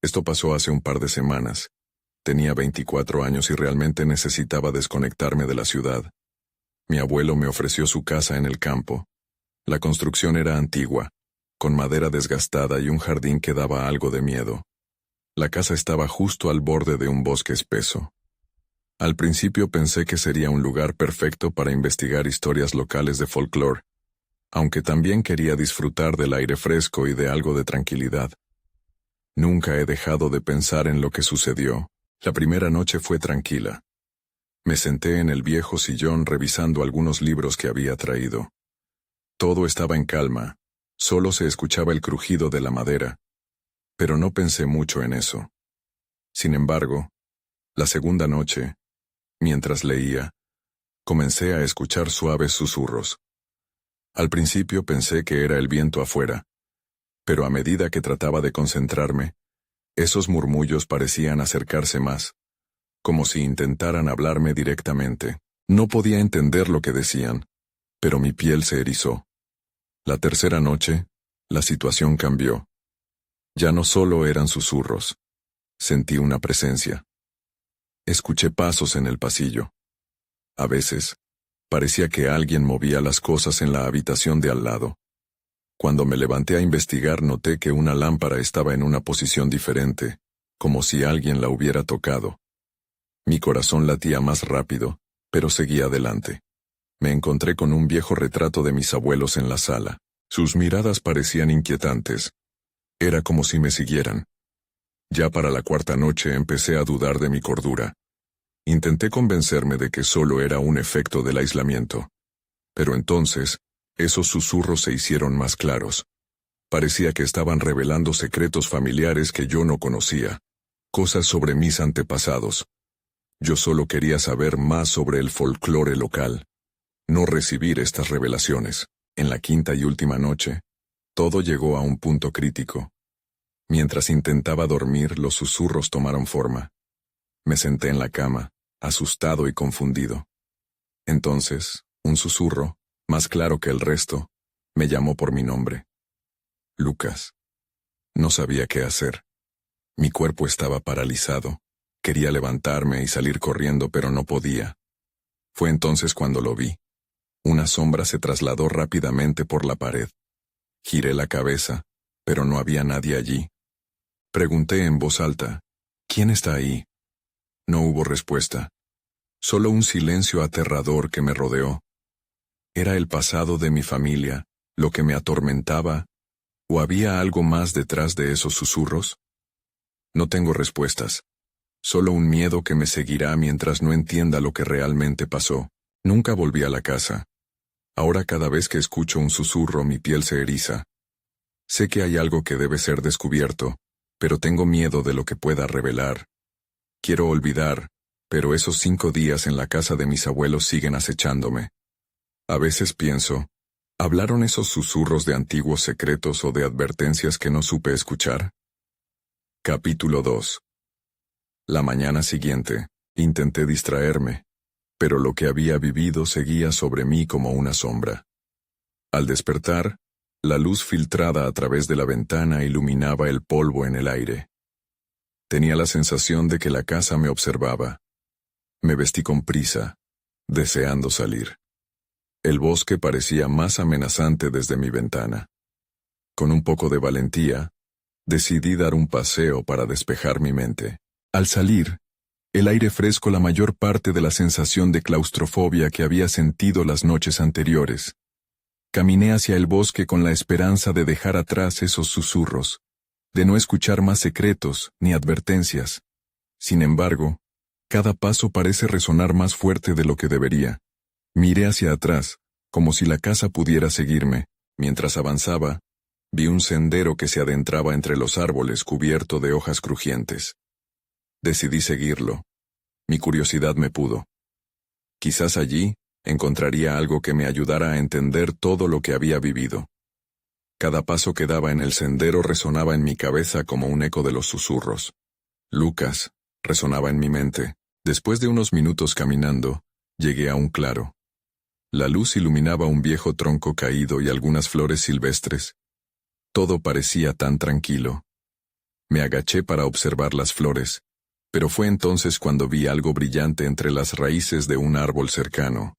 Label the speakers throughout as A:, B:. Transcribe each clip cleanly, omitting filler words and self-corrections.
A: Esto pasó hace un par de semanas. Tenía 24 años y realmente necesitaba desconectarme de la ciudad. Mi abuelo me ofreció su casa en el campo. La construcción era antigua, con madera desgastada y un jardín que daba algo de miedo. La casa estaba justo al borde de un bosque espeso. Al principio pensé que sería un lugar perfecto para investigar historias locales de folclore, aunque también quería disfrutar del aire fresco y de algo de tranquilidad. Nunca he dejado de pensar en lo que sucedió. La primera noche fue tranquila. Me senté en el viejo sillón revisando algunos libros que había traído. Todo estaba en calma, solo se escuchaba el crujido de la madera, pero no pensé mucho en eso. Sin embargo, la segunda noche, mientras leía, comencé a escuchar suaves susurros. Al principio pensé que era el viento afuera, pero a medida que trataba de concentrarme, esos murmullos parecían acercarse más, como si intentaran hablarme directamente. No podía entender lo que decían, pero mi piel se erizó. La tercera noche, la situación cambió. Ya no solo eran susurros. Sentí una presencia. Escuché pasos en el pasillo. A veces, parecía que alguien movía las cosas en la habitación de al lado. Cuando me levanté a investigar noté que una lámpara estaba en una posición diferente, como si alguien la hubiera tocado. Mi corazón latía más rápido, pero seguía adelante. Me encontré con un viejo retrato de mis abuelos en la sala. Sus miradas parecían inquietantes. Era como si me siguieran. Ya para la cuarta noche empecé a dudar de mi cordura. Intenté convencerme de que solo era un efecto del aislamiento. Pero entonces, esos susurros se hicieron más claros. Parecía que estaban revelando secretos familiares que yo no conocía. Cosas sobre mis antepasados. Yo solo quería saber más sobre el folclore local. No recibir estas revelaciones. En la quinta y última noche, todo llegó a un punto crítico. Mientras intentaba dormir, los susurros tomaron forma. Me senté en la cama, asustado y confundido. Entonces, un susurro, más claro que el resto, me llamó por mi nombre. Lucas. No sabía qué hacer. Mi cuerpo estaba paralizado. Quería levantarme y salir corriendo, pero no podía. Fue entonces cuando lo vi. Una sombra se trasladó rápidamente por la pared. Giré la cabeza, pero no había nadie allí. Pregunté en voz alta, ¿quién está ahí? No hubo respuesta. Solo un silencio aterrador que me rodeó. ¿Era el pasado de mi familia lo que me atormentaba? ¿O había algo más detrás de esos susurros? No tengo respuestas. Solo un miedo que me seguirá mientras no entienda lo que realmente pasó. Nunca volví a la casa. Ahora cada vez que escucho un susurro mi piel se eriza. Sé que hay algo que debe ser descubierto, pero tengo miedo de lo que pueda revelar. Quiero olvidar, pero esos 5 días en la casa de mis abuelos siguen acechándome. A veces pienso, ¿hablaron esos susurros de antiguos secretos o de advertencias que no supe escuchar? Capítulo 2. La mañana siguiente, intenté distraerme, pero lo que había vivido seguía sobre mí como una sombra. Al despertar, la luz filtrada a través de la ventana iluminaba el polvo en el aire. Tenía la sensación de que la casa me observaba. Me vestí con prisa, deseando salir. El bosque parecía más amenazante desde mi ventana. Con un poco de valentía, decidí dar un paseo para despejar mi mente. Al salir, el aire fresco la mayor parte de la sensación de claustrofobia que había sentido las noches anteriores. Caminé hacia el bosque con la esperanza de dejar atrás esos susurros, de no escuchar más secretos ni advertencias. Sin embargo, cada paso parece resonar más fuerte de lo que debería. Miré hacia atrás, como si la casa pudiera seguirme. Mientras avanzaba, vi un sendero que se adentraba entre los árboles cubierto de hojas crujientes. Decidí seguirlo. Mi curiosidad me pudo. Quizás allí encontraría algo que me ayudara a entender todo lo que había vivido. Cada paso que daba en el sendero resonaba en mi cabeza como un eco de los susurros. Lucas, resonaba en mi mente. Después de unos minutos caminando, llegué a un claro. La luz iluminaba un viejo tronco caído y algunas flores silvestres. Todo parecía tan tranquilo. Me agaché para observar las flores, pero fue entonces cuando vi algo brillante entre las raíces de un árbol cercano.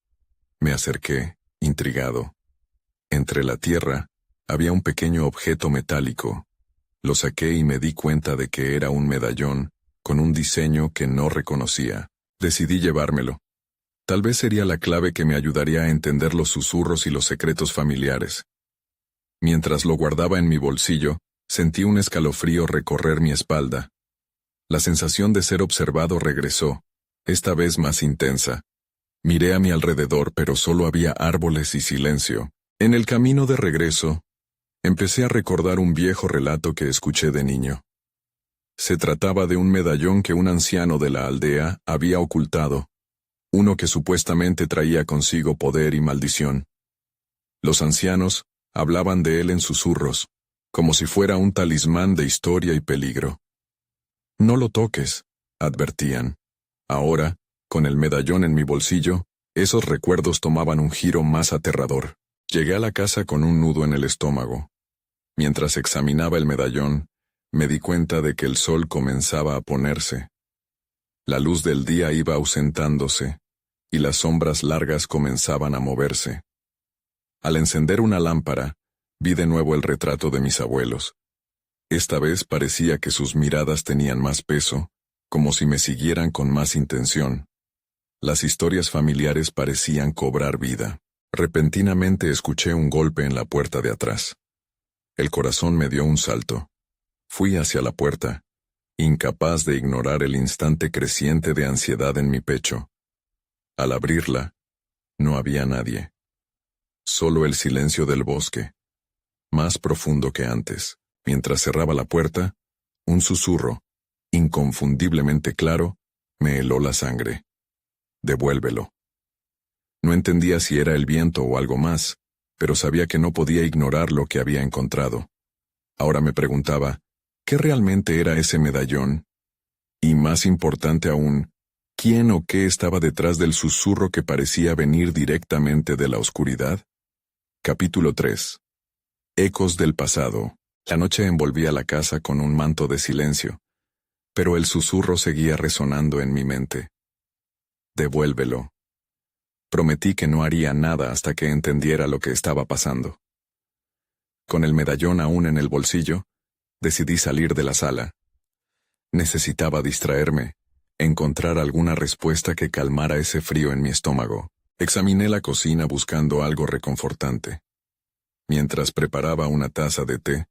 A: Me acerqué, intrigado. Entre la tierra, había un pequeño objeto metálico. Lo saqué y me di cuenta de que era un medallón, con un diseño que no reconocía. Decidí llevármelo. Tal vez sería la clave que me ayudaría a entender los susurros y los secretos familiares. Mientras lo guardaba en mi bolsillo, sentí un escalofrío recorrer mi espalda. La sensación de ser observado regresó, esta vez más intensa. Miré a mi alrededor, pero solo había árboles y silencio. En el camino de regreso, empecé a recordar un viejo relato que escuché de niño. Se trataba de un medallón que un anciano de la aldea había ocultado, uno que supuestamente traía consigo poder y maldición. Los ancianos hablaban de él en susurros, como si fuera un talismán de historia y peligro. «No lo toques», advertían. Ahora, con el medallón en mi bolsillo, esos recuerdos tomaban un giro más aterrador. Llegué a la casa con un nudo en el estómago. Mientras examinaba el medallón, me di cuenta de que el sol comenzaba a ponerse. La luz del día iba ausentándose, y las sombras largas comenzaban a moverse. Al encender una lámpara, vi de nuevo el retrato de mis abuelos. Esta vez parecía que sus miradas tenían más peso, como si me siguieran con más intención. Las historias familiares parecían cobrar vida. Repentinamente escuché un golpe en la puerta de atrás. El corazón me dio un salto. Fui hacia la puerta, incapaz de ignorar el instante creciente de ansiedad en mi pecho. Al abrirla, no había nadie. Solo el silencio del bosque, más profundo que antes. Mientras cerraba la puerta, un susurro, inconfundiblemente claro, me heló la sangre. «Devuélvelo». No entendía si era el viento o algo más, pero sabía que no podía ignorar lo que había encontrado. Ahora me preguntaba, ¿qué realmente era ese medallón? Y más importante aún, ¿quién o qué estaba detrás del susurro que parecía venir directamente de la oscuridad? Capítulo 3. Ecos del pasado. La noche envolvía la casa con un manto de silencio, pero el susurro seguía resonando en mi mente. «Devuélvelo». Prometí que no haría nada hasta que entendiera lo que estaba pasando. Con el medallón aún en el bolsillo, decidí salir de la sala. Necesitaba distraerme, encontrar alguna respuesta que calmara ese frío en mi estómago. Examiné la cocina buscando algo reconfortante. Mientras preparaba una taza de té,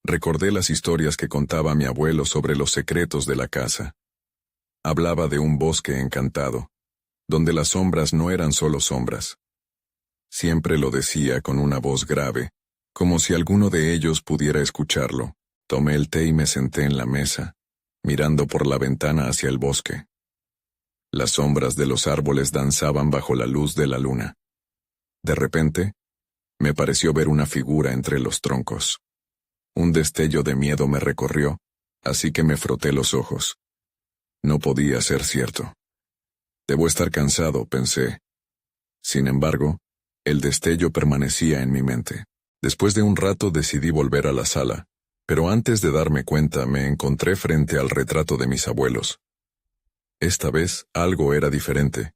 A: recordé las historias que contaba mi abuelo sobre los secretos de la casa. Hablaba de un bosque encantado, donde las sombras no eran solo sombras. Siempre lo decía con una voz grave, como si alguno de ellos pudiera escucharlo. Tomé el té y me senté en la mesa, mirando por la ventana hacia el bosque. Las sombras de los árboles danzaban bajo la luz de la luna. De repente, me pareció ver una figura entre los troncos. Un destello de miedo me recorrió, así que me froté los ojos. No podía ser cierto. Debo estar cansado, pensé. Sin embargo, el destello permanecía en mi mente. Después de un rato decidí volver a la sala, pero antes de darme cuenta me encontré frente al retrato de mis abuelos. Esta vez algo era diferente.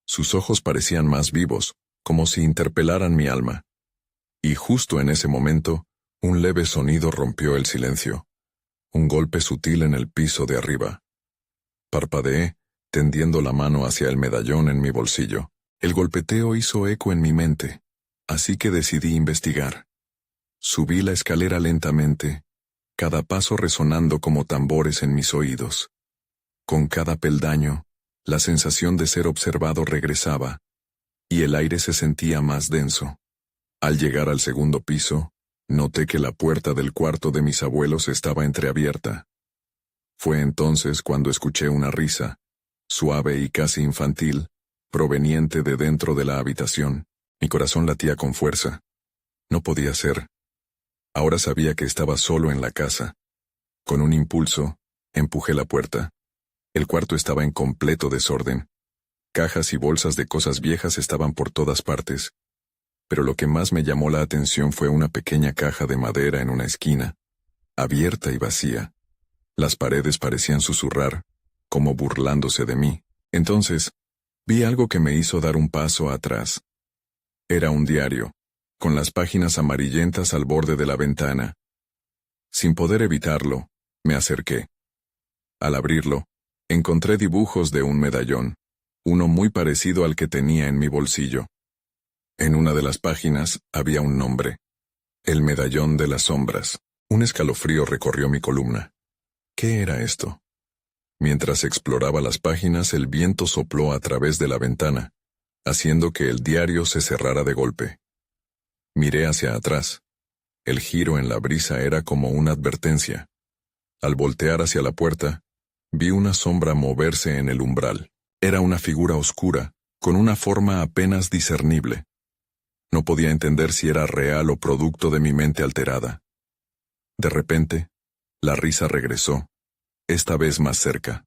A: Sus ojos parecían más vivos, como si interpelaran mi alma. Y justo en ese momento, un leve sonido rompió el silencio. Un golpe sutil en el piso de arriba. Parpadeé, tendiendo la mano hacia el medallón en mi bolsillo. El golpeteo hizo eco en mi mente, así que decidí investigar. Subí la escalera lentamente, cada paso resonando como tambores en mis oídos. Con cada peldaño, la sensación de ser observado regresaba, y el aire se sentía más denso. Al llegar al segundo piso, noté que la puerta del cuarto de mis abuelos estaba entreabierta. Fue entonces cuando escuché una risa, suave y casi infantil, proveniente de dentro de la habitación. Mi corazón latía con fuerza. No podía ser. Ahora sabía que estaba solo en la casa. Con un impulso, empujé la puerta. El cuarto estaba en completo desorden. Cajas y bolsas de cosas viejas estaban por todas partes. Pero lo que más me llamó la atención fue una pequeña caja de madera en una esquina, abierta y vacía. Las paredes parecían susurrar, como burlándose de mí. Entonces, vi algo que me hizo dar un paso atrás. Era un diario, con las páginas amarillentas al borde de la ventana. Sin poder evitarlo, me acerqué. Al abrirlo, encontré dibujos de un medallón, uno muy parecido al que tenía en mi bolsillo. En una de las páginas había un nombre: el medallón de las sombras. Un escalofrío recorrió mi columna. ¿Qué era esto? Mientras exploraba las páginas, el viento sopló a través de la ventana, haciendo que el diario se cerrara de golpe. Miré hacia atrás. El giro en la brisa era como una advertencia. Al voltear hacia la puerta, vi una sombra moverse en el umbral. Era una figura oscura, con una forma apenas discernible. No podía entender si era real o producto de mi mente alterada. De repente, la risa regresó, esta vez más cerca.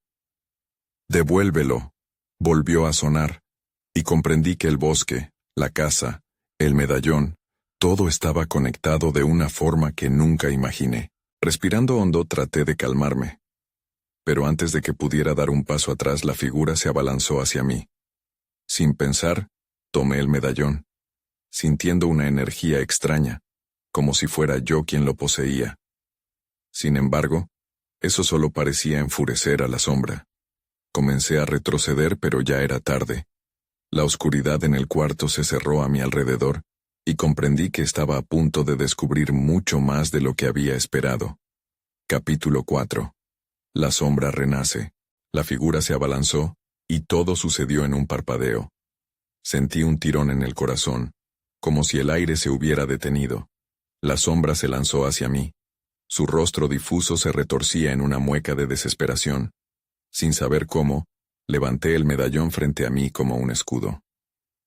A: «Devuélvelo», volvió a sonar, y comprendí que el bosque, la casa, el medallón, todo estaba conectado de una forma que nunca imaginé. Respirando hondo, traté de calmarme. Pero antes de que pudiera dar un paso atrás, la figura se abalanzó hacia mí. Sin pensar, tomé el medallón, sintiendo una energía extraña, como si fuera yo quien lo poseía. Sin embargo, eso solo parecía enfurecer a la sombra. Comencé a retroceder, pero ya era tarde. La oscuridad en el cuarto se cerró a mi alrededor, y comprendí que estaba a punto de descubrir mucho más de lo que había esperado. Capítulo 4. La sombra renace. La figura se abalanzó, y todo sucedió en un parpadeo. Sentí un tirón en el corazón, como si el aire se hubiera detenido. La sombra se lanzó hacia mí. Su rostro difuso se retorcía en una mueca de desesperación. Sin saber cómo, levanté el medallón frente a mí como un escudo.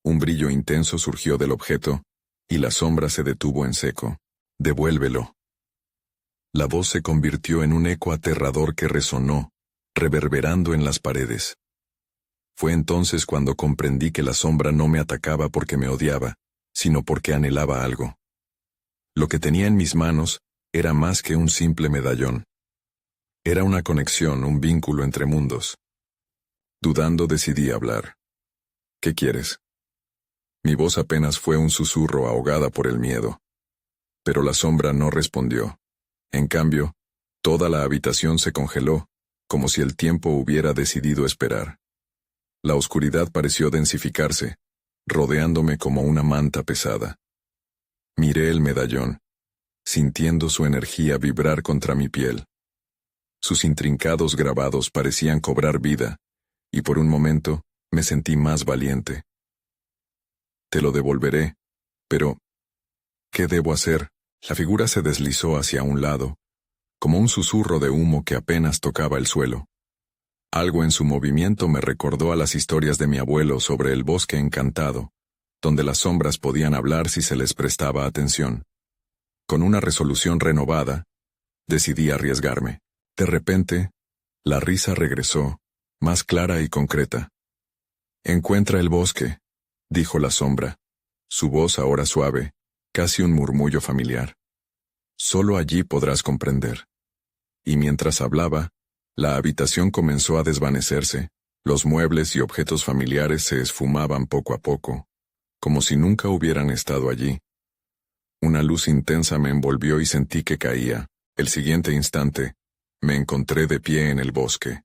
A: Un brillo intenso surgió del objeto, y la sombra se detuvo en seco. «Devuélvelo». La voz se convirtió en un eco aterrador que resonó, reverberando en las paredes. Fue entonces cuando comprendí que la sombra no me atacaba porque me odiaba, sino porque anhelaba algo. Lo que tenía en mis manos era más que un simple medallón. Era una conexión, un vínculo entre mundos. Dudando, decidí hablar. «¿Qué quieres?» Mi voz apenas fue un susurro ahogada por el miedo. Pero la sombra no respondió. En cambio, toda la habitación se congeló, como si el tiempo hubiera decidido esperar. La oscuridad pareció densificarse, rodeándome como una manta pesada. Miré el medallón, sintiendo su energía vibrar contra mi piel. Sus intrincados grabados parecían cobrar vida, y por un momento me sentí más valiente. «Te lo devolveré, pero ¿qué debo hacer?» La figura se deslizó hacia un lado, como un susurro de humo que apenas tocaba el suelo. Algo en su movimiento me recordó a las historias de mi abuelo sobre el bosque encantado, donde las sombras podían hablar si se les prestaba atención. Con una resolución renovada, decidí arriesgarme. De repente, la risa regresó, más clara y concreta. «Encuentra el bosque», dijo la sombra, su voz ahora suave, casi un murmullo familiar. «Solo allí podrás comprender». Y mientras hablaba, la habitación comenzó a desvanecerse, los muebles y objetos familiares se esfumaban poco a poco, como si nunca hubieran estado allí. Una luz intensa me envolvió y sentí que caía. El siguiente instante, me encontré de pie en el bosque.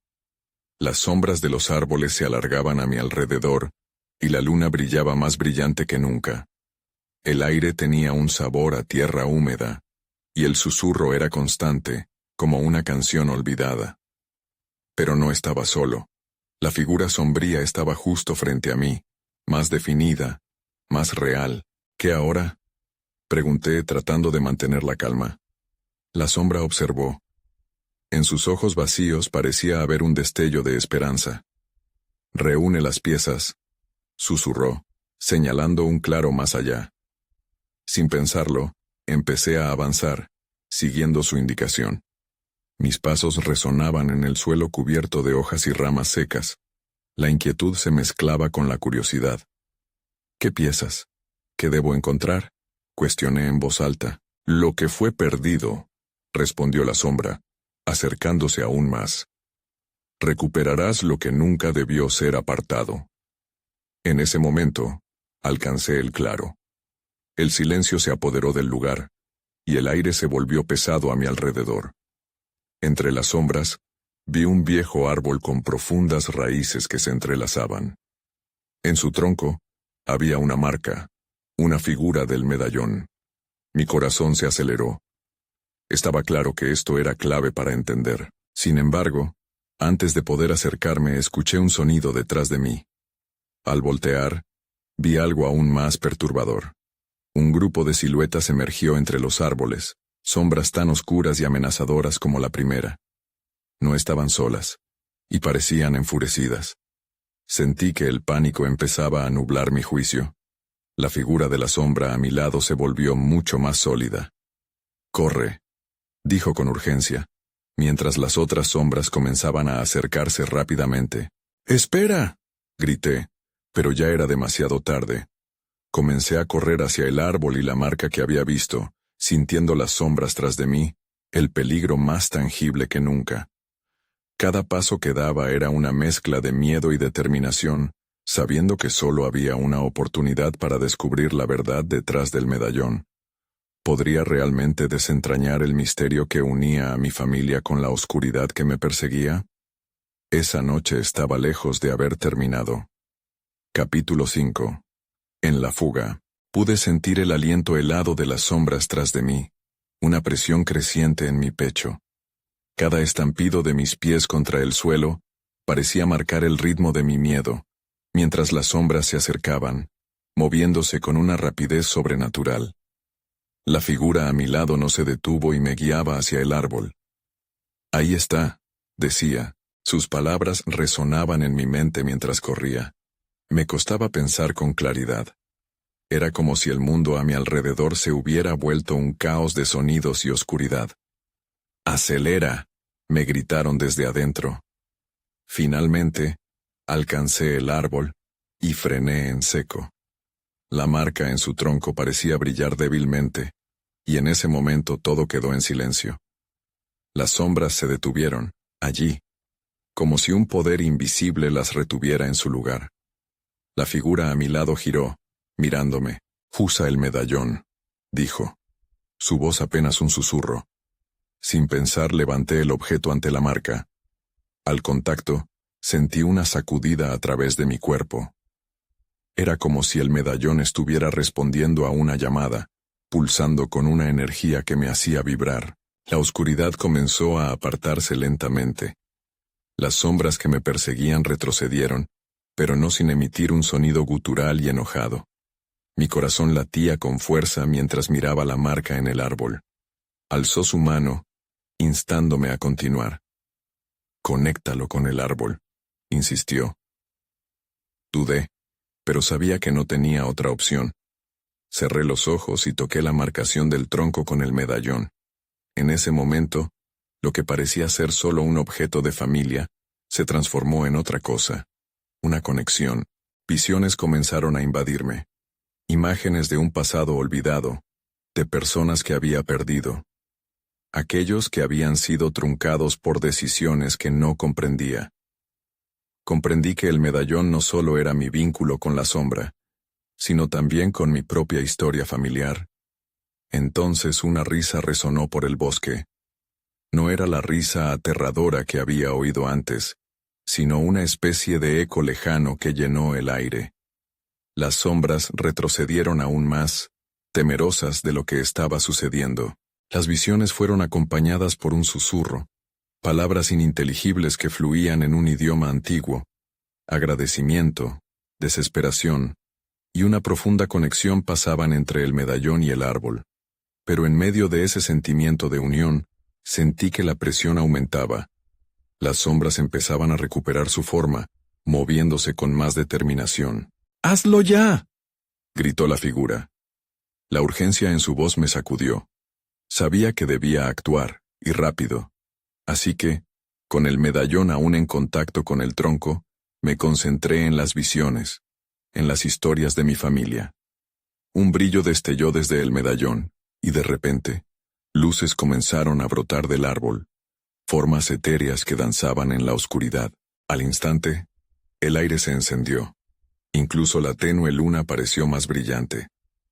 A: Las sombras de los árboles se alargaban a mi alrededor, y la luna brillaba más brillante que nunca. El aire tenía un sabor a tierra húmeda, y el susurro era constante, como una canción olvidada. Pero no estaba solo. La figura sombría estaba justo frente a mí, más definida, más real. ¿Qué ahora?, pregunté tratando de mantener la calma. La sombra observó. En sus ojos vacíos parecía haber un destello de esperanza. «Reúne las piezas», susurró, señalando un claro más allá. Sin pensarlo, empecé a avanzar, siguiendo su indicación. Mis pasos resonaban en el suelo cubierto de hojas y ramas secas. La inquietud se mezclaba con la curiosidad. «¿Qué piezas? ¿Qué debo encontrar?», cuestioné en voz alta. «Lo que fue perdido», respondió la sombra, acercándose aún más. Recuperarás lo que nunca debió ser apartado. En ese momento, alcancé el claro. El silencio se apoderó del lugar, y el aire se volvió pesado a mi alrededor. Entre las sombras, vi un viejo árbol con profundas raíces que se entrelazaban. En su tronco, había una marca, una figura del medallón. Mi corazón se aceleró. Estaba claro que esto era clave para entender. Sin embargo, antes de poder acercarme, escuché un sonido detrás de mí. Al voltear, vi algo aún más perturbador. Un grupo de siluetas emergió entre los árboles, sombras tan oscuras y amenazadoras como la primera. No estaban solas, y parecían enfurecidas. Sentí que el pánico empezaba a nublar mi juicio. La figura de la sombra a mi lado se volvió mucho más sólida. «Corre», dijo con urgencia, mientras las otras sombras comenzaban a acercarse rápidamente. «¡Espera!», grité, pero ya era demasiado tarde. Comencé a correr hacia el árbol y la marca que había visto, sintiendo las sombras tras de mí, el peligro más tangible que nunca. Cada paso que daba era una mezcla de miedo y determinación, sabiendo que solo había una oportunidad para descubrir la verdad detrás del medallón. ¿Podría realmente desentrañar el misterio que unía a mi familia con la oscuridad que me perseguía? Esa noche estaba lejos de haber terminado. Capítulo 5. En la fuga, pude sentir el aliento helado de las sombras tras de mí, una presión creciente en mi pecho. Cada estampido de mis pies contra el suelo parecía marcar el ritmo de mi miedo, mientras las sombras se acercaban, moviéndose con una rapidez sobrenatural. La figura a mi lado no se detuvo y me guiaba hacia el árbol. «Ahí está», decía. Sus palabras resonaban en mi mente mientras corría. Me costaba pensar con claridad. Era como si el mundo a mi alrededor se hubiera vuelto un caos de sonidos y oscuridad. «¡Acelera!», me gritaron desde adentro. Finalmente, alcancé el árbol y frené en seco. La marca en su tronco parecía brillar débilmente, y en ese momento todo quedó en silencio. Las sombras se detuvieron, allí, como si un poder invisible las retuviera en su lugar. La figura a mi lado giró, mirándome. «Usa el medallón», dijo. Su voz apenas un susurro. Sin pensar levanté el objeto ante la marca. Al contacto, sentí una sacudida a través de mi cuerpo. Era como si el medallón estuviera respondiendo a una llamada, pulsando con una energía que me hacía vibrar. La oscuridad comenzó a apartarse lentamente. Las sombras que me perseguían retrocedieron, pero no sin emitir un sonido gutural y enojado. Mi corazón latía con fuerza mientras miraba la marca en el árbol. Alzó su mano, instándome a continuar. «Conéctalo con el árbol», insistió. Dudé, pero sabía que no tenía otra opción. Cerré los ojos y toqué la marcación del tronco con el medallón. En ese momento, lo que parecía ser solo un objeto de familia, se transformó en otra cosa. Una conexión. Visiones comenzaron a invadirme. Imágenes de un pasado olvidado, de personas que había perdido. Aquellos que habían sido truncados por decisiones que no comprendía. Comprendí que el medallón no solo era mi vínculo con la sombra, sino también con mi propia historia familiar. Entonces una risa resonó por el bosque. No era la risa aterradora que había oído antes, sino una especie de eco lejano que llenó el aire. Las sombras retrocedieron aún más, temerosas de lo que estaba sucediendo. Las visiones fueron acompañadas por un susurro, palabras ininteligibles que fluían en un idioma antiguo, agradecimiento, desesperación, y una profunda conexión pasaban entre el medallón y el árbol. Pero en medio de ese sentimiento de unión, sentí que la presión aumentaba. Las sombras empezaban a recuperar su forma, moviéndose con más determinación. «¡Hazlo ya!», gritó la figura. La urgencia en su voz me sacudió. Sabía que debía actuar, y rápido. Así que, con el medallón aún en contacto con el tronco, me concentré en las visiones, en las historias de mi familia. Un brillo destelló desde el medallón, y de repente, luces comenzaron a brotar del árbol. formas etéreas que danzaban en la oscuridad. Al instante, el aire se encendió. Incluso la tenue luna pareció más brillante.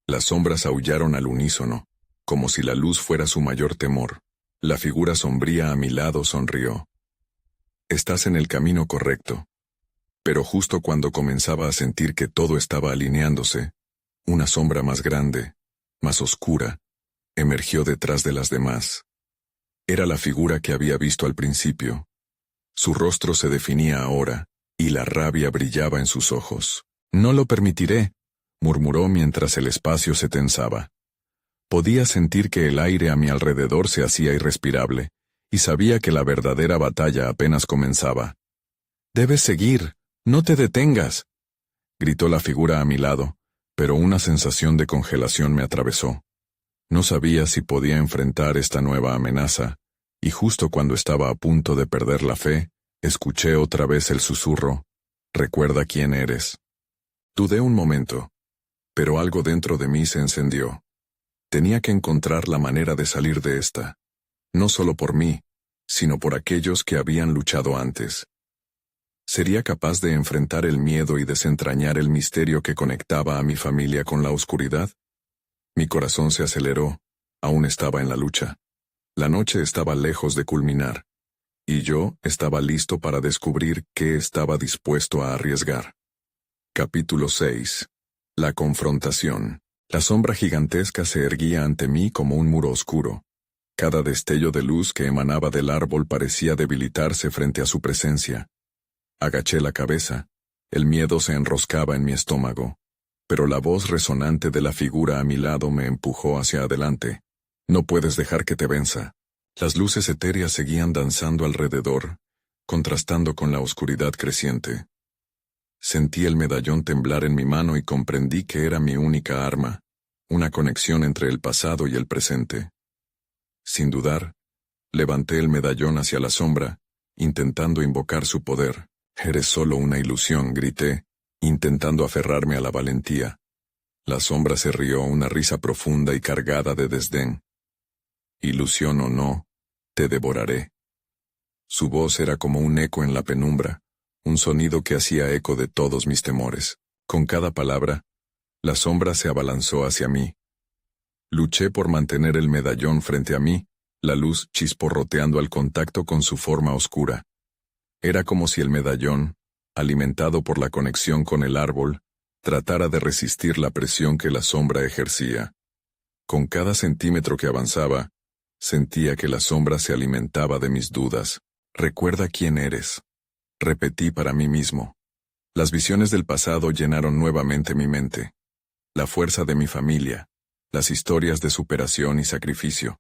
A: Las sombras aullaron al unísono, como si la luz fuera su mayor temor. La figura sombría a mi lado sonrió. Estás en el camino correcto. Pero justo cuando comenzaba a sentir que todo estaba alineándose, una sombra más grande, más oscura, emergió detrás de las demás. Era la figura que había visto al principio. Su rostro se definía ahora, y la rabia brillaba en sus ojos. «No lo permitiré», murmuró mientras el espacio se tensaba. Podía sentir que el aire a mi alrededor se hacía irrespirable, y sabía que la verdadera batalla apenas comenzaba. «Debes seguir, no te detengas», gritó la figura a mi lado, pero una sensación de congelación me atravesó. No sabía si podía enfrentar esta nueva amenaza, y justo cuando estaba a punto de perder la fe, escuché otra vez el susurro: «Recuerda quién eres». Dudé un momento, pero algo dentro de mí se encendió. Tenía que encontrar la manera de salir de esta, no solo por mí, sino por aquellos que habían luchado antes. ¿Sería capaz de enfrentar el miedo y desentrañar el misterio que conectaba a mi familia con la oscuridad? Mi corazón se aceleró, aún estaba en la lucha. La noche estaba lejos de culminar, y yo estaba listo para descubrir qué estaba dispuesto a arriesgar. Capítulo 6. La confrontación. La sombra gigantesca se erguía ante mí como un muro oscuro. Cada destello de luz que emanaba del árbol parecía debilitarse frente a su presencia. Agaché la cabeza. El miedo se enroscaba en mi estómago, pero la voz resonante de la figura a mi lado me empujó hacia adelante. «No puedes dejar que te venza». Las luces etéreas seguían danzando alrededor, contrastando con la oscuridad creciente. Sentí el medallón temblar en mi mano y comprendí que era mi única arma, una conexión entre el pasado y el presente. Sin dudar, levanté el medallón hacia la sombra, intentando invocar su poder. «Eres solo una ilusión», grité, intentando aferrarme a la valentía. La sombra se rió, una risa profunda y cargada de desdén. «Ilusión o no, te devoraré». Su voz era como un eco en la penumbra, un sonido que hacía eco de todos mis temores. Con cada palabra, la sombra se abalanzó hacia mí. Luché por mantener el medallón frente a mí, la luz chisporroteando al contacto con su forma oscura. Era como si el medallón, alimentado por la conexión con el árbol, tratara de resistir la presión que la sombra ejercía. Con cada centímetro que avanzaba, sentía que la sombra se alimentaba de mis dudas. «Recuerda quién eres», repetí para mí mismo. Las visiones del pasado llenaron nuevamente mi mente. La fuerza de mi familia, las historias de superación y sacrificio.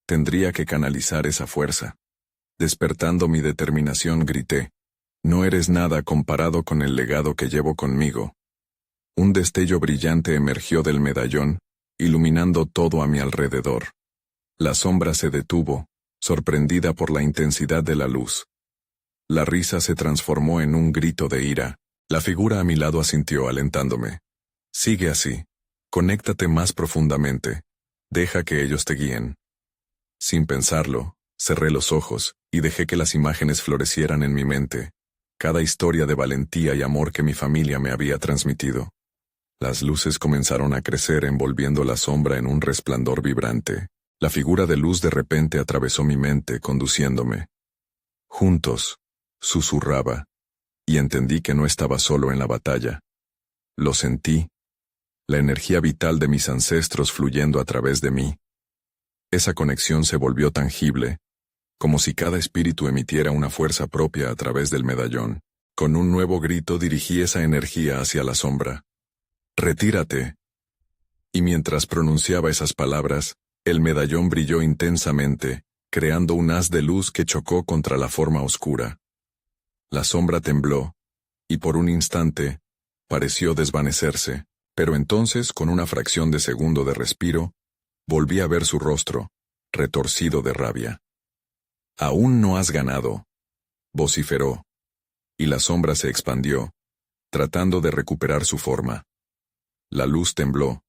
A: Tendría que canalizar esa fuerza. Despertando mi determinación, grité: «No eres nada comparado con el legado que llevo conmigo». Un destello brillante emergió del medallón, iluminando todo a mi alrededor. La sombra se detuvo, sorprendida por la intensidad de la luz. La risa se transformó en un grito de ira. La figura a mi lado asintió, alentándome. «Sigue así. Conéctate más profundamente. Deja que ellos te guíen». Sin pensarlo, cerré los ojos y dejé que las imágenes florecieran en mi mente, cada historia de valentía y amor que mi familia me había transmitido. Las luces comenzaron a crecer, envolviendo la sombra en un resplandor vibrante. La figura de luz de repente atravesó mi mente, conduciéndome. «Juntos», susurraba, y entendí que no estaba solo en la batalla. Lo sentí, la energía vital de mis ancestros fluyendo a través de mí. Esa conexión se volvió tangible, como si cada espíritu emitiera una fuerza propia a través del medallón. Con un nuevo grito dirigí esa energía hacia la sombra. «Retírate». Y mientras pronunciaba esas palabras, el medallón brilló intensamente, creando un haz de luz que chocó contra la forma oscura. La sombra tembló, y por un instante, pareció desvanecerse, pero entonces, con una fracción de segundo de respiro, volví a ver su rostro, retorcido de rabia. «Aún no has ganado», vociferó, y la sombra se expandió, tratando de recuperar su forma. La luz tembló,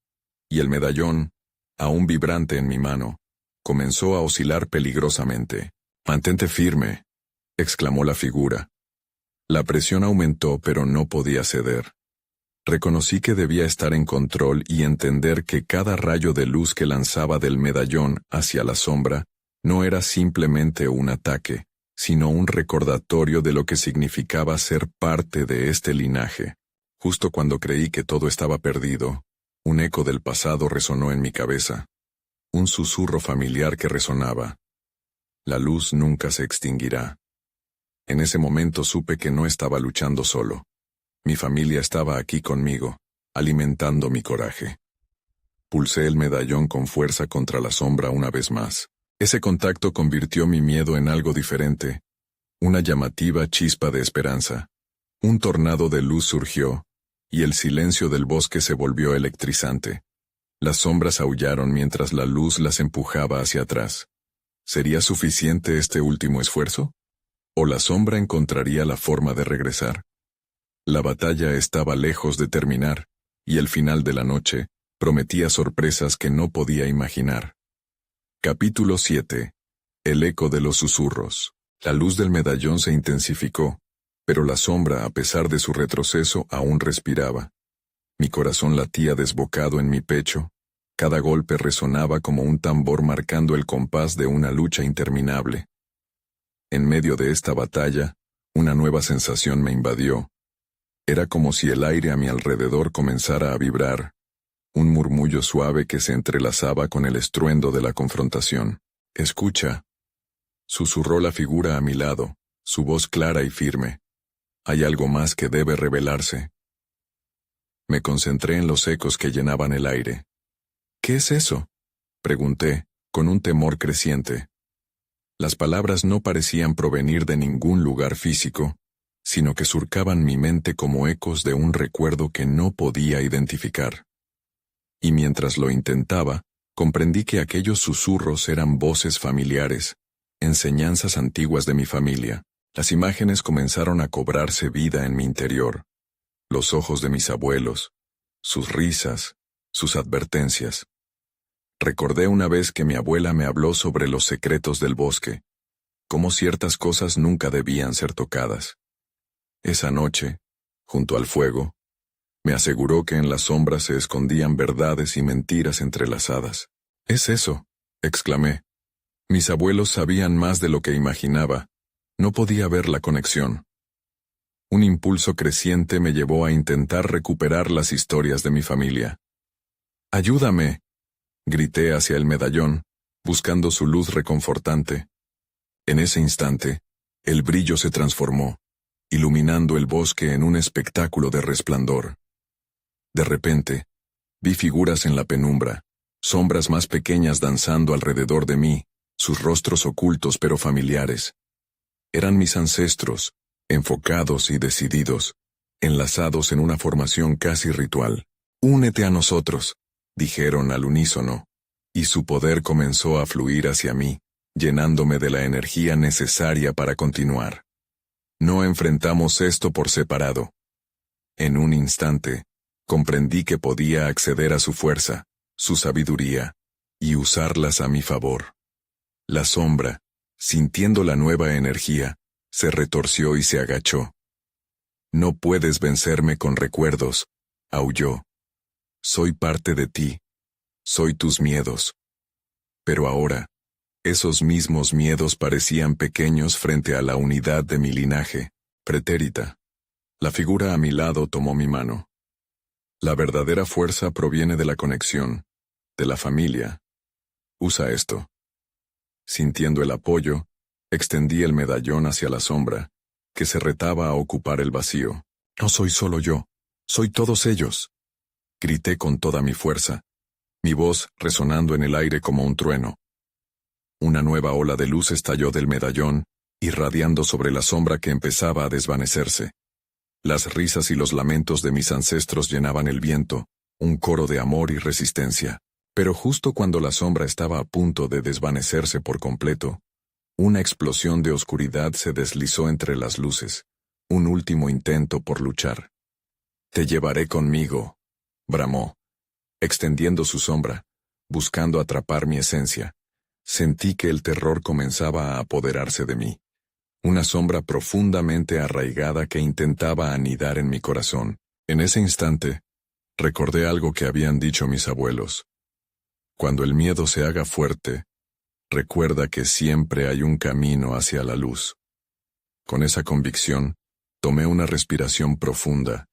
A: y el medallón, aún vibrante en mi mano, comenzó a oscilar peligrosamente. Mantente firme, exclamó la figura. La presión aumentó, pero no podía ceder. Reconocí que debía estar en control y entender que cada rayo de luz que lanzaba del medallón hacia la sombra no era simplemente un ataque, sino un recordatorio de lo que significaba ser parte de este linaje. Justo cuando creí que todo estaba perdido, un eco del pasado resonó en mi cabeza. Un susurro familiar que resonaba. La luz nunca se extinguirá. En ese momento supe que no estaba luchando solo. Mi familia estaba aquí conmigo, alimentando mi coraje. Pulsé el medallón con fuerza contra la sombra una vez más. Ese contacto convirtió mi miedo en algo diferente, una llamativa chispa de esperanza. Un tornado de luz surgió, y el silencio del bosque se volvió electrizante. Las sombras aullaron mientras la luz las empujaba hacia atrás. ¿Sería suficiente este último esfuerzo? ¿O la sombra encontraría la forma de regresar? La batalla estaba lejos de terminar, y el final de la noche prometía sorpresas que no podía imaginar. Capítulo 7. El eco de los susurros. La luz del medallón se intensificó, pero la sombra, a pesar de su retroceso, aún respiraba. Mi corazón latía desbocado en mi pecho. Cada golpe resonaba como un tambor marcando el compás de una lucha interminable. En medio de esta batalla, una nueva sensación me invadió. Era como si el aire a mi alrededor comenzara a vibrar, un murmullo suave que se entrelazaba con el estruendo de la confrontación. «Escucha», susurró la figura a mi lado, su voz clara y firme. «Hay algo más que debe revelarse». Me concentré en los ecos que llenaban el aire. «¿Qué es eso?», pregunté, con un temor creciente. Las palabras no parecían provenir de ningún lugar físico, sino que surcaban mi mente como ecos de un recuerdo que no podía identificar. Y mientras lo intentaba, comprendí que aquellos susurros eran voces familiares, enseñanzas antiguas de mi familia. Las imágenes comenzaron a cobrarse vida en mi interior. Los ojos de mis abuelos, sus risas, sus advertencias. Recordé una vez que mi abuela me habló sobre los secretos del bosque, cómo ciertas cosas nunca debían ser tocadas. Esa noche, junto al fuego, me aseguró que en las sombras se escondían verdades y mentiras entrelazadas. «¿Es eso?», exclamé. Mis abuelos sabían más de lo que imaginaba. No podía ver la conexión. Un impulso creciente me llevó a intentar recuperar las historias de mi familia. «¡Ayúdame!», grité hacia el medallón, buscando su luz reconfortante. En ese instante, el brillo se transformó, iluminando el bosque en un espectáculo de resplandor. De repente, vi figuras en la penumbra, sombras más pequeñas danzando alrededor de mí, sus rostros ocultos pero familiares. Eran mis ancestros, enfocados y decididos, enlazados en una formación casi ritual. «Únete a nosotros», dijeron al unísono, y su poder comenzó a fluir hacia mí, llenándome de la energía necesaria para continuar. No enfrentamos esto por separado. En un instante, comprendí que podía acceder a su fuerza, su sabiduría, y usarlas a mi favor. La sombra, sintiendo la nueva energía, se retorció y se agachó. «No puedes vencerme con recuerdos», aulló. «Soy parte de ti. Soy tus miedos». Pero ahora, esos mismos miedos parecían pequeños frente a la unidad de mi linaje, pretérita. La figura a mi lado tomó mi mano. «La verdadera fuerza proviene de la conexión, de la familia. Usa esto». Sintiendo el apoyo, extendí el medallón hacia la sombra, que se retaba a ocupar el vacío. «No soy solo yo, soy todos ellos», grité con toda mi fuerza, mi voz resonando en el aire como un trueno. Una nueva ola de luz estalló del medallón, irradiando sobre la sombra que empezaba a desvanecerse. Las risas y los lamentos de mis ancestros llenaban el viento, un coro de amor y resistencia. Pero justo cuando la sombra estaba a punto de desvanecerse por completo, una explosión de oscuridad se deslizó entre las luces, un último intento por luchar. «Te llevaré conmigo», bramó, extendiendo su sombra, buscando atrapar mi esencia. Sentí que el terror comenzaba a apoderarse de mí. Una sombra profundamente arraigada que intentaba anidar en mi corazón. En ese instante, recordé algo que habían dicho mis abuelos. Cuando el miedo se haga fuerte, recuerda que siempre hay un camino hacia la luz. Con esa convicción, tomé una respiración profunda,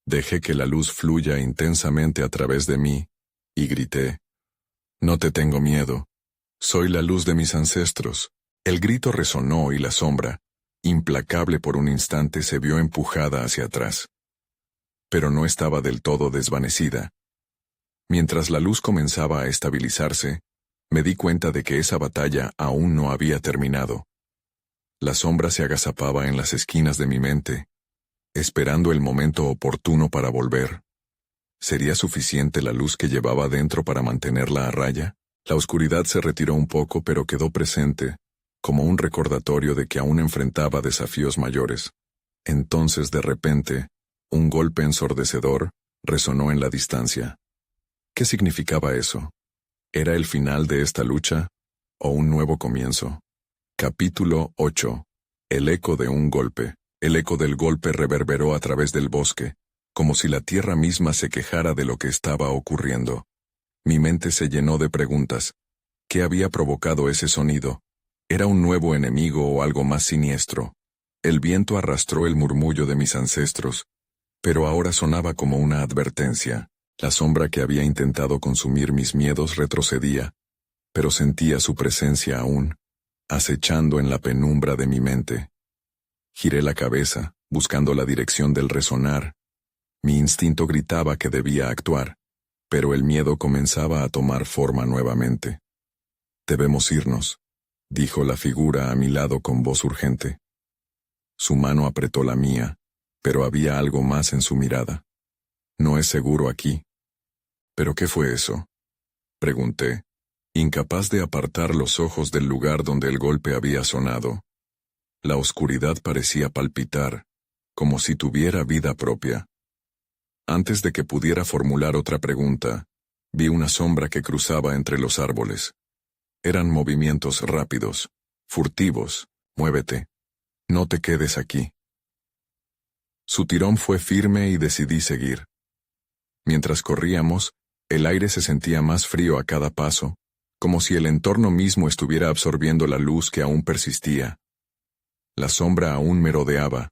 A: dejé que la luz fluya intensamente a través de mí, y grité: «No te tengo miedo. Soy la luz de mis ancestros». El grito resonó y la sombra, implacable por un instante, se vio empujada hacia atrás. Pero no estaba del todo desvanecida. Mientras la luz comenzaba a estabilizarse, me di cuenta de que esa batalla aún no había terminado. La sombra se agazapaba en las esquinas de mi mente, esperando el momento oportuno para volver. ¿Sería suficiente la luz que llevaba dentro para mantenerla a raya? La oscuridad se retiró un poco, pero quedó presente, como un recordatorio de que aún enfrentaba desafíos mayores. Entonces, de repente, un golpe ensordecedor resonó en la distancia. ¿Qué significaba eso? ¿Era el final de esta lucha o un nuevo comienzo? Capítulo 8. El eco de un golpe. El eco del golpe reverberó a través del bosque, como si la tierra misma se quejara de lo que estaba ocurriendo. Mi mente se llenó de preguntas. ¿Qué había provocado ese sonido? ¿Era un nuevo enemigo o algo más siniestro? El viento arrastró el murmullo de mis ancestros, pero ahora sonaba como una advertencia. La sombra que había intentado consumir mis miedos retrocedía, pero sentía su presencia aún, acechando en la penumbra de mi mente. Giré la cabeza, buscando la dirección del resonar. Mi instinto gritaba que debía actuar, pero el miedo comenzaba a tomar forma nuevamente. «Debemos irnos», dijo la figura a mi lado con voz urgente. Su mano apretó la mía, pero había algo más en su mirada. «No es seguro aquí». «¿Pero qué fue eso?», pregunté, incapaz de apartar los ojos del lugar donde el golpe había sonado. La oscuridad parecía palpitar, como si tuviera vida propia. Antes de que pudiera formular otra pregunta, vi una sombra que cruzaba entre los árboles. Eran movimientos rápidos, furtivos. «Muévete. No te quedes aquí». Su tirón fue firme y decidí seguir. Mientras corríamos, el aire se sentía más frío a cada paso, como si el entorno mismo estuviera absorbiendo la luz que aún persistía. La sombra aún merodeaba,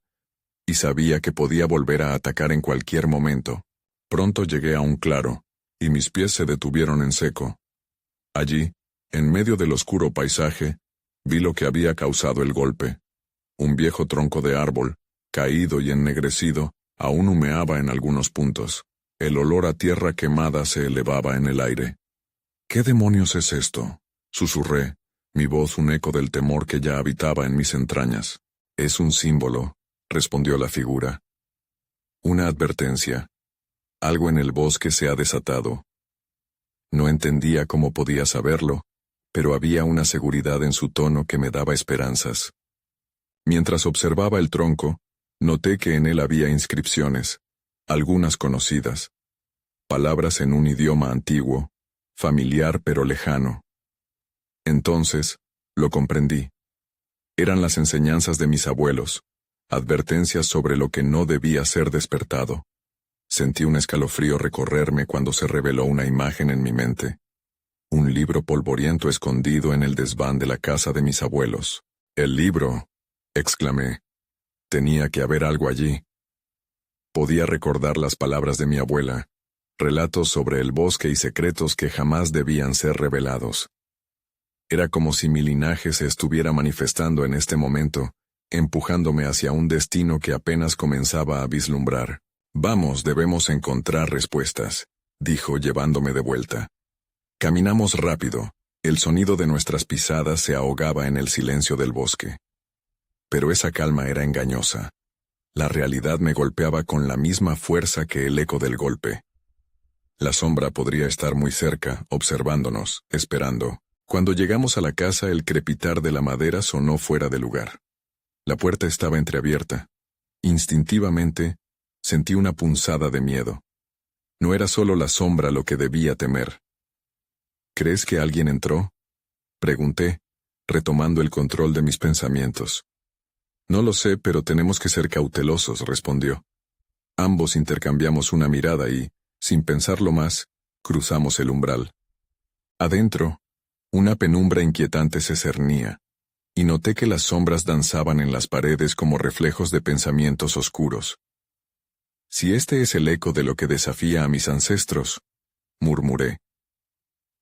A: y sabía que podía volver a atacar en cualquier momento. Pronto llegué a un claro, y mis pies se detuvieron en seco. Allí, en medio del oscuro paisaje, vi lo que había causado el golpe. Un viejo tronco de árbol, caído y ennegrecido, aún humeaba en algunos puntos. El olor a tierra quemada se elevaba en el aire. «¿Qué demonios es esto?», susurré, mi voz un eco del temor que ya habitaba en mis entrañas. «Es un símbolo», respondió la figura. «Una advertencia. Algo en el bosque se ha desatado». No entendía cómo podía saberlo, pero había una seguridad en su tono que me daba esperanzas. Mientras observaba el tronco, noté que en él había inscripciones, algunas conocidas. Palabras en un idioma antiguo, familiar pero lejano. Entonces, lo comprendí. Eran las enseñanzas de mis abuelos, advertencias sobre lo que no debía ser despertado. Sentí un escalofrío recorrerme cuando se reveló una imagen en mi mente. Un libro polvoriento escondido en el desván de la casa de mis abuelos. «El libro», exclamé. Tenía que haber algo allí. Podía recordar las palabras de mi abuela, relatos sobre el bosque y secretos que jamás debían ser revelados. Era como si mi linaje se estuviera manifestando en este momento, empujándome hacia un destino que apenas comenzaba a vislumbrar. «Vamos, debemos encontrar respuestas», dijo llevándome de vuelta. Caminamos rápido, el sonido de nuestras pisadas se ahogaba en el silencio del bosque. Pero esa calma era engañosa. La realidad me golpeaba con la misma fuerza que el eco del golpe. La sombra podría estar muy cerca, observándonos, esperando. Cuando llegamos a la casa, el crepitar de la madera sonó fuera de lugar. La puerta estaba entreabierta. Instintivamente, sentí una punzada de miedo. No era solo la sombra lo que debía temer. «¿Crees que alguien entró?», Pregunté, retomando el control de mis pensamientos. No lo sé, pero tenemos que ser cautelosos, respondió. Ambos intercambiamos una mirada y, sin pensarlo más, cruzamos el umbral. Adentro, una penumbra inquietante se cernía, y noté que las sombras danzaban en las paredes como reflejos de pensamientos oscuros. Si este es el eco de lo que desafía a mis ancestros, murmuré.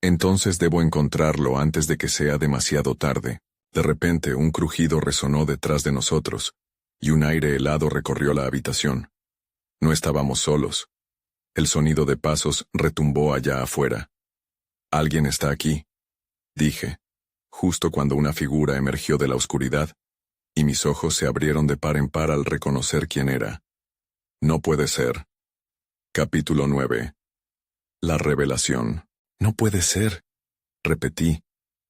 A: Entonces debo encontrarlo antes de que sea demasiado tarde. De repente un crujido resonó detrás de nosotros, y un aire helado recorrió la habitación. No estábamos solos. El sonido de pasos retumbó allá afuera. «Alguien está aquí», dije, justo cuando una figura emergió de la oscuridad, y mis ojos se abrieron de par en par al reconocer quién era. No puede ser. Capítulo 9. La revelación. No puede ser, repetí.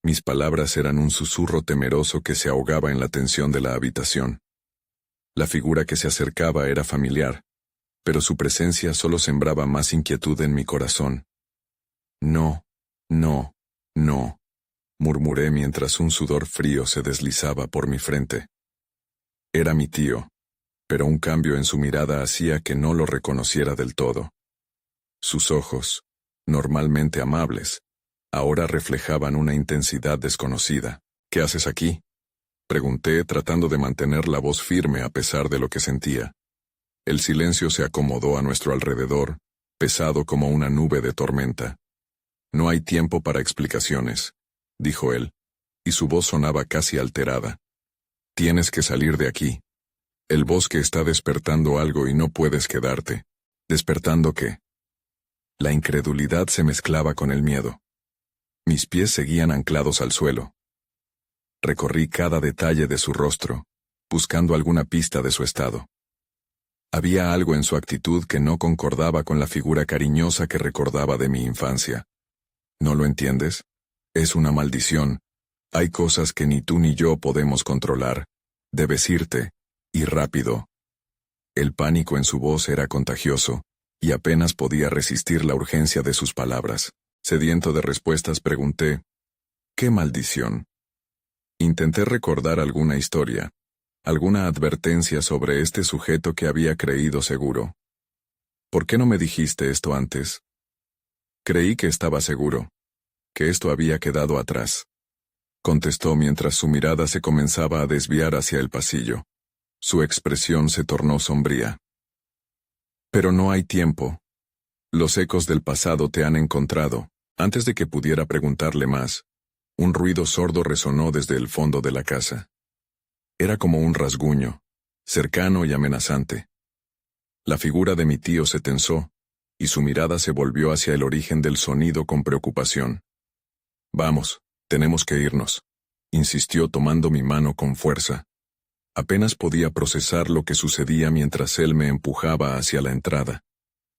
A: Mis palabras eran un susurro temeroso que se ahogaba en la tensión de la habitación. La figura que se acercaba era familiar, pero su presencia solo sembraba más inquietud en mi corazón. No, no, no, murmuré mientras un sudor frío se deslizaba por mi frente. Era mi tío, pero un cambio en su mirada hacía que no lo reconociera del todo. Sus ojos, normalmente amables, ahora reflejaban una intensidad desconocida. «¿Qué haces aquí?», pregunté tratando de mantener la voz firme a pesar de lo que sentía. El silencio se acomodó a nuestro alrededor, pesado como una nube de tormenta. «No hay tiempo para explicaciones», dijo él, y su voz sonaba casi alterada. «Tienes que salir de aquí. El bosque está despertando algo y no puedes quedarte». «¿Despertando qué?». La incredulidad se mezclaba con el miedo. Mis pies seguían anclados al suelo. Recorrí cada detalle de su rostro, buscando alguna pista de su estado. Había algo en su actitud que no concordaba con la figura cariñosa que recordaba de mi infancia. ¿No lo entiendes? Es una maldición. Hay cosas que ni tú ni yo podemos controlar. Debes irte, y rápido. El pánico en su voz era contagioso, y apenas podía resistir la urgencia de sus palabras. Sediento de respuestas pregunté, «¿Qué maldición?». Intenté recordar alguna historia, alguna advertencia sobre este sujeto que había creído seguro. «¿Por qué no me dijiste esto antes?». «Creí que estaba seguro, que esto había quedado atrás», contestó mientras su mirada se comenzaba a desviar hacia el pasillo. Su expresión se tornó sombría. «Pero no hay tiempo. Los ecos del pasado te han encontrado». Antes de que pudiera preguntarle más, un ruido sordo resonó desde el fondo de la casa. Era como un rasguño, cercano y amenazante. La figura de mi tío se tensó, y su mirada se volvió hacia el origen del sonido con preocupación. «Vamos, tenemos que irnos», insistió tomando mi mano con fuerza. Apenas podía procesar lo que sucedía mientras él me empujaba hacia la entrada.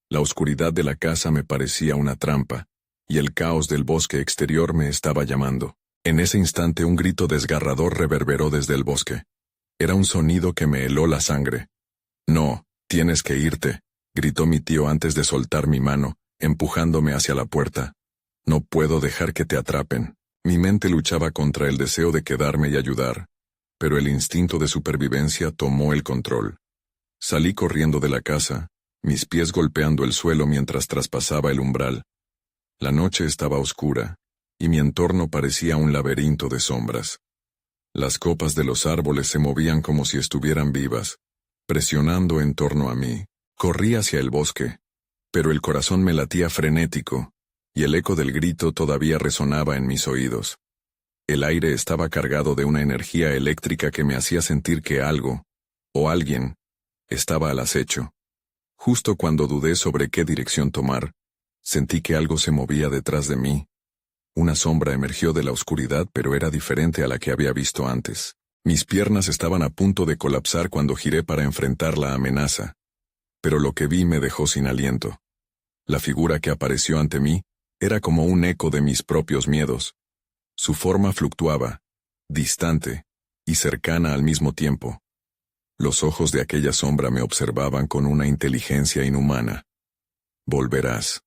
A: La oscuridad de la casa me parecía una trampa, y el caos del bosque exterior me estaba llamando. En ese instante un grito desgarrador reverberó desde el bosque. Era un sonido que me heló la sangre. «No, tienes que irte», gritó mi tío antes de soltar mi mano, empujándome hacia la puerta. «No puedo dejar que te atrapen». Mi mente luchaba contra el deseo de quedarme y ayudar, pero el instinto de supervivencia tomó el control. Salí corriendo de la casa, mis pies golpeando el suelo mientras traspasaba el umbral. La noche estaba oscura, y mi entorno parecía un laberinto de sombras. Las copas de los árboles se movían como si estuvieran vivas, presionando en torno a mí. Corrí hacia el bosque, pero el corazón me latía frenético, y el eco del grito todavía resonaba en mis oídos. El aire estaba cargado de una energía eléctrica que me hacía sentir que algo, o alguien, estaba al acecho. Justo cuando dudé sobre qué dirección tomar, sentí que algo se movía detrás de mí. Una sombra emergió de la oscuridad, pero era diferente a la que había visto antes. Mis piernas estaban a punto de colapsar cuando giré para enfrentar la amenaza. Pero lo que vi me dejó sin aliento. La figura que apareció ante mí era como un eco de mis propios miedos. Su forma fluctuaba, distante y cercana al mismo tiempo. Los ojos de aquella sombra me observaban con una inteligencia inhumana. «Volverás»,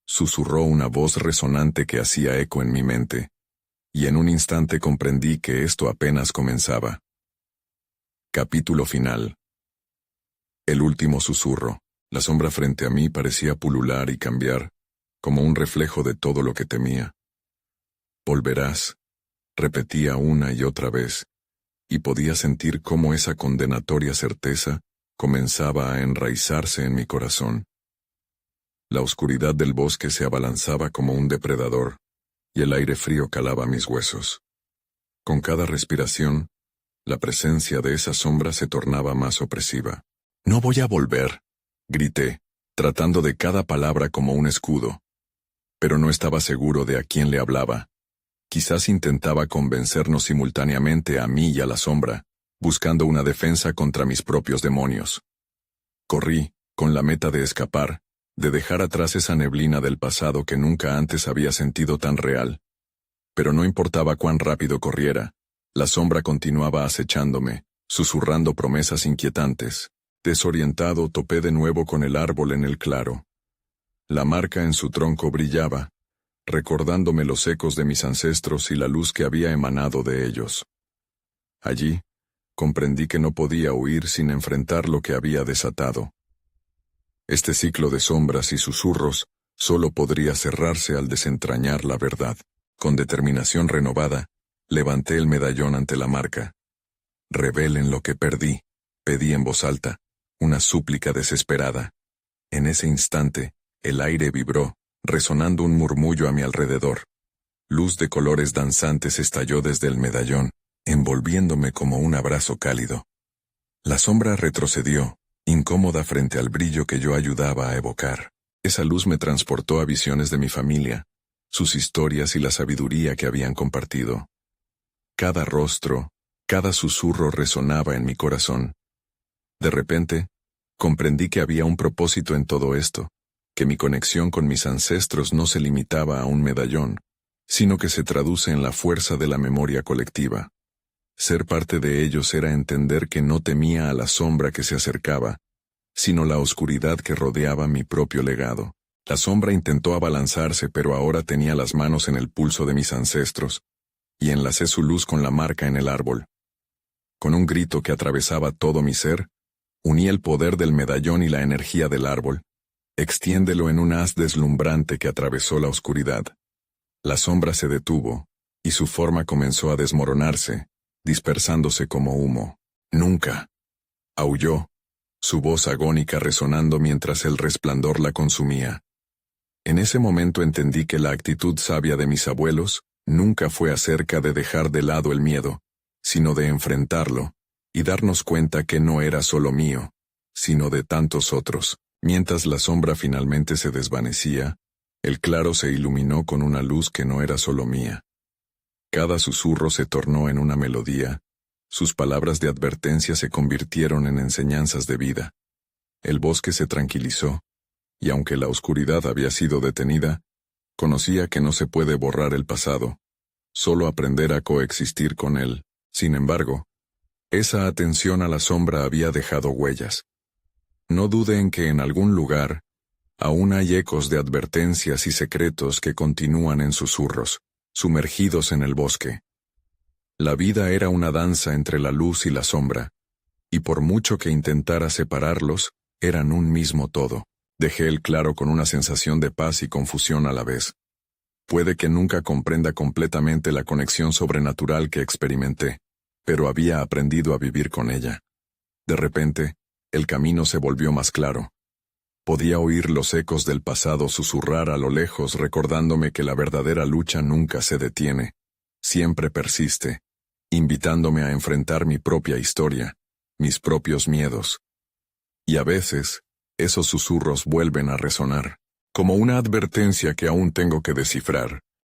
A: susurró una voz resonante que hacía eco en mi mente, y en un instante comprendí que esto apenas comenzaba. Capítulo final. El último susurro. La sombra frente a mí parecía pulular y cambiar, como un reflejo de todo lo que temía. Volverás, repetía una y otra vez, y podía sentir cómo esa condenatoria certeza comenzaba a enraizarse en mi corazón. La oscuridad del bosque se abalanzaba como un depredador, y el aire frío calaba mis huesos. Con cada respiración, la presencia de esa sombra se tornaba más opresiva. «No voy a volver», grité, tratando de cada palabra como un escudo. Pero no estaba seguro de a quién le hablaba. Quizás intentaba convencernos simultáneamente a mí y a la sombra, buscando una defensa contra mis propios demonios. Corrí, con la meta de escapar, de dejar atrás esa neblina del pasado que nunca antes había sentido tan real. Pero no importaba cuán rápido corriera, la sombra continuaba acechándome, susurrando promesas inquietantes. Desorientado, topé de nuevo con el árbol en el claro. La marca en su tronco brillaba, recordándome los ecos de mis ancestros y la luz que había emanado de ellos. Allí, comprendí que no podía huir sin enfrentar lo que había desatado. Este ciclo de sombras y susurros solo podría cerrarse al desentrañar la verdad. Con determinación renovada, levanté el medallón ante la marca. «Revelen lo que perdí», pedí en voz alta, una súplica desesperada. En ese instante, el aire vibró, resonando un murmullo a mi alrededor. Luz de colores danzantes estalló desde el medallón, envolviéndome como un abrazo cálido. La sombra retrocedió, incómoda frente al brillo que yo ayudaba a evocar. Esa luz me transportó a visiones de mi familia, sus historias y la sabiduría que habían compartido. Cada rostro, cada susurro resonaba en mi corazón. De repente, comprendí que había un propósito en todo esto, que mi conexión con mis ancestros no se limitaba a un medallón, sino que se traduce en la fuerza de la memoria colectiva. Ser parte de ellos era entender que no temía a la sombra que se acercaba, sino la oscuridad que rodeaba mi propio legado. La sombra intentó abalanzarse, pero ahora tenía las manos en el pulso de mis ancestros, y enlacé su luz con la marca en el árbol. Con un grito que atravesaba todo mi ser, uní el poder del medallón y la energía del árbol. Extiéndelo en un haz deslumbrante que atravesó la oscuridad. La sombra se detuvo, y su forma comenzó a desmoronarse, dispersándose como humo. «Nunca», aulló, su voz agónica resonando mientras el resplandor la consumía. En ese momento entendí que la actitud sabia de mis abuelos nunca fue acerca de dejar de lado el miedo, sino de enfrentarlo, y darnos cuenta que no era solo mío, sino de tantos otros. Mientras la sombra finalmente se desvanecía, el claro se iluminó con una luz que no era solo mía. Cada susurro se tornó en una melodía, sus palabras de advertencia se convirtieron en enseñanzas de vida. El bosque se tranquilizó, y aunque la oscuridad había sido detenida, conocía que no se puede borrar el pasado, solo aprender a coexistir con él. Sin embargo, esa atención a la sombra había dejado huellas. No dude en que en algún lugar, aún hay ecos de advertencias y secretos que continúan en susurros, sumergidos en el bosque. La vida era una danza entre la luz y la sombra, y por mucho que intentara separarlos, eran un mismo todo. Dejé el claro con una sensación de paz y confusión a la vez. Puede que nunca comprenda completamente la conexión sobrenatural que experimenté, pero había aprendido a vivir con ella. De repente, el camino se volvió más claro. Podía oír los ecos del pasado susurrar a lo lejos, recordándome que la verdadera lucha nunca se detiene, siempre persiste, invitándome a enfrentar mi propia historia, mis propios miedos. Y a veces, esos susurros vuelven a resonar, como una advertencia que aún tengo que descifrar.